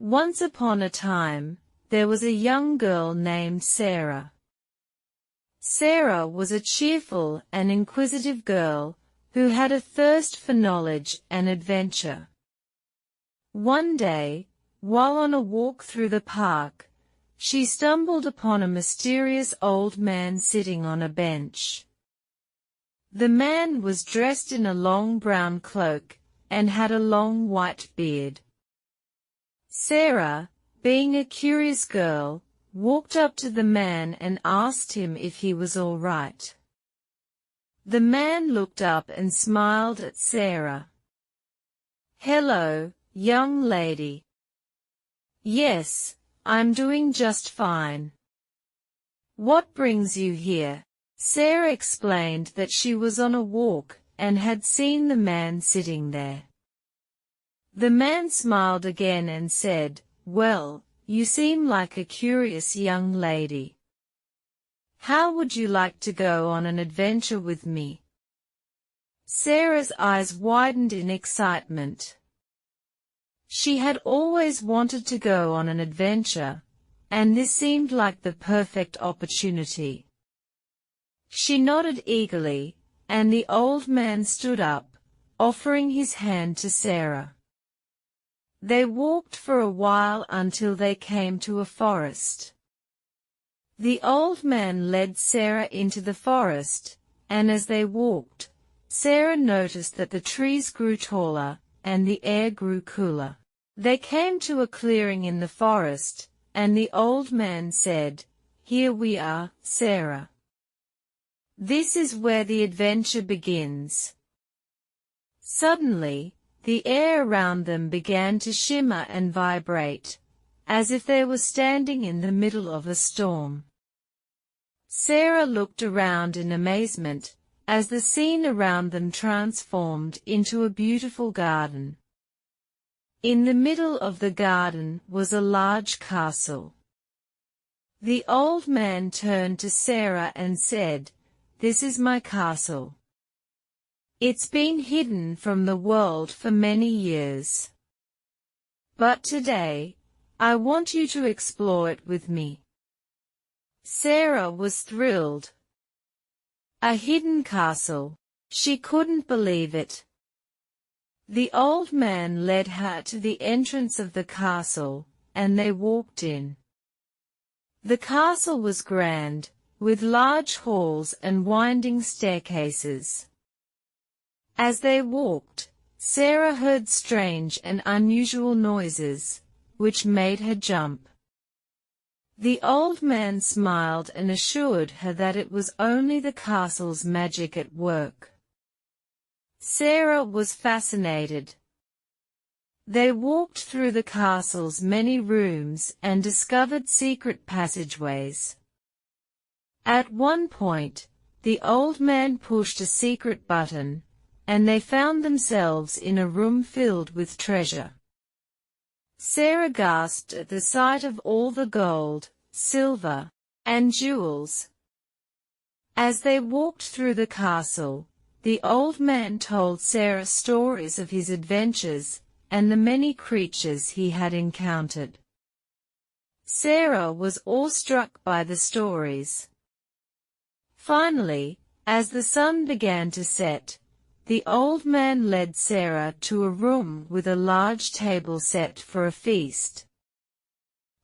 Once upon a time, there was a young girl named Sarah. Sarah was a cheerful and inquisitive girl who had a thirst for knowledge and adventure. One day, while on a walk through the park, she stumbled upon a mysterious old man sitting on a bench. The man was dressed in a long brown cloak and had a long white beard. Sarah, being a curious girl, walked up to the man and asked him if he was all right. The man looked up and smiled at Sarah. "Hello, young lady." "Yes, I'm doing just fine." "What brings you here?" Sarah explained that she was on a walk and had seen the man sitting there. The man smiled again and said, "Well, you seem like a curious young lady. How would you like to go on an adventure with me?" Sarah's eyes widened in excitement. She had always wanted to go on an adventure, and this seemed like the perfect opportunity. She nodded eagerly, and the old man stood up, offering his hand to Sarah. They walked for a while until they came to a forest. The old man led Sarah into the forest, and as they walked, Sarah noticed that the trees grew taller, and the air grew cooler. They came to a clearing in the forest, and the old man said, "Here we are, Sarah. This is where the adventure begins." Suddenly, the air around them began to shimmer and vibrate, as if they were standing in the middle of a storm. Sarah looked around in amazement, as the scene around them transformed into a beautiful garden. In the middle of the garden was a large castle. The old man turned to Sarah and said, "This is my castle. It's been hidden from the world for many years. But today, I want you to explore it with me." Sarah was thrilled. A hidden castle. She couldn't believe it. The old man led her to the entrance of the castle, and they walked in. The castle was grand, with large halls and winding staircases. As they walked, Sarah heard strange and unusual noises, which made her jump. The old man smiled and assured her that it was only the castle's magic at work. Sarah was fascinated. They walked through the castle's many rooms and discovered secret passageways. At one point, the old man pushed a secret button, and they found themselves in a room filled with treasure. Sarah gasped at the sight of all the gold, silver, and jewels. As they walked through the castle, the old man told Sarah stories of his adventures and the many creatures he had encountered. Sarah was awestruck by the stories. Finally, as the sun began to set, the old man led Sarah to a room with a large table set for a feast.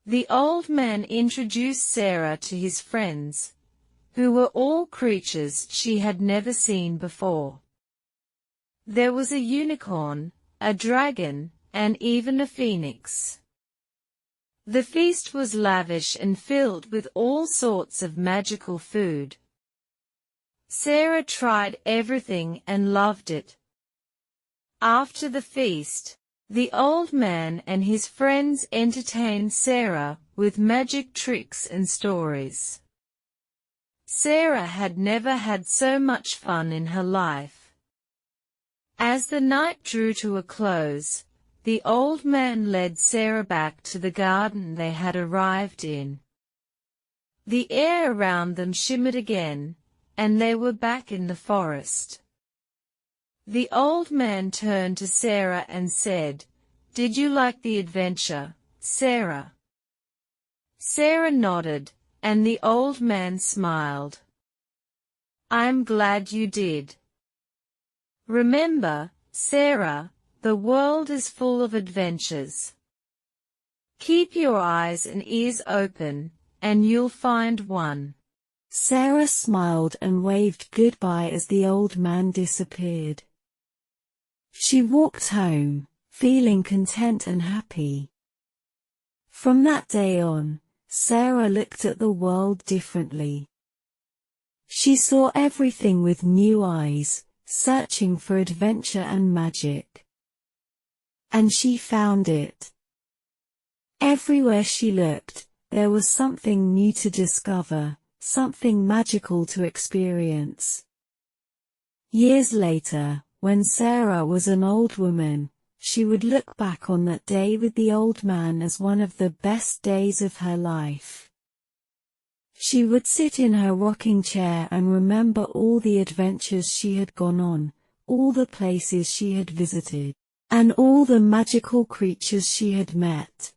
The old man introduced Sarah to his friends, who were all creatures she had never seen before. There was a unicorn, a dragon, and even a phoenix. The feast was lavish and filled with all sorts of magical food. Sarah tried everything and loved it. After the feast, the old man and his friends entertained Sarah with magic tricks and stories. Sarah had never had so much fun in her life. As the night drew to a close, the old man led Sarah back to the garden they had arrived in. The air around them shimmered again, and they were back in the forest. The old man turned to Sarah and said, "Did you like the adventure, Sarah. Sarah nodded, and the old man smiled. I'm glad you did. Remember, Sarah, the world is full of adventures. Keep your eyes and ears open, and you'll find one. Sarah smiled and waved goodbye as the old man disappeared. She walked home, feeling content and happy. From that day on, Sarah looked at the world differently. She saw everything with new eyes, searching for adventure and magic. And she found it. Everywhere she looked, there was something new to discover, something magical to experience. Years later, when Sarah was an old woman, she would look back on that day with the old man as one of the best days of her life. She would sit in her rocking chair and remember all the adventures she had gone on, all the places she had visited, and all the magical creatures she had met.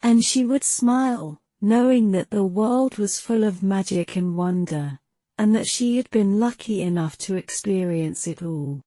And she would smile, knowing that the world was full of magic and wonder, and that she had been lucky enough to experience it all.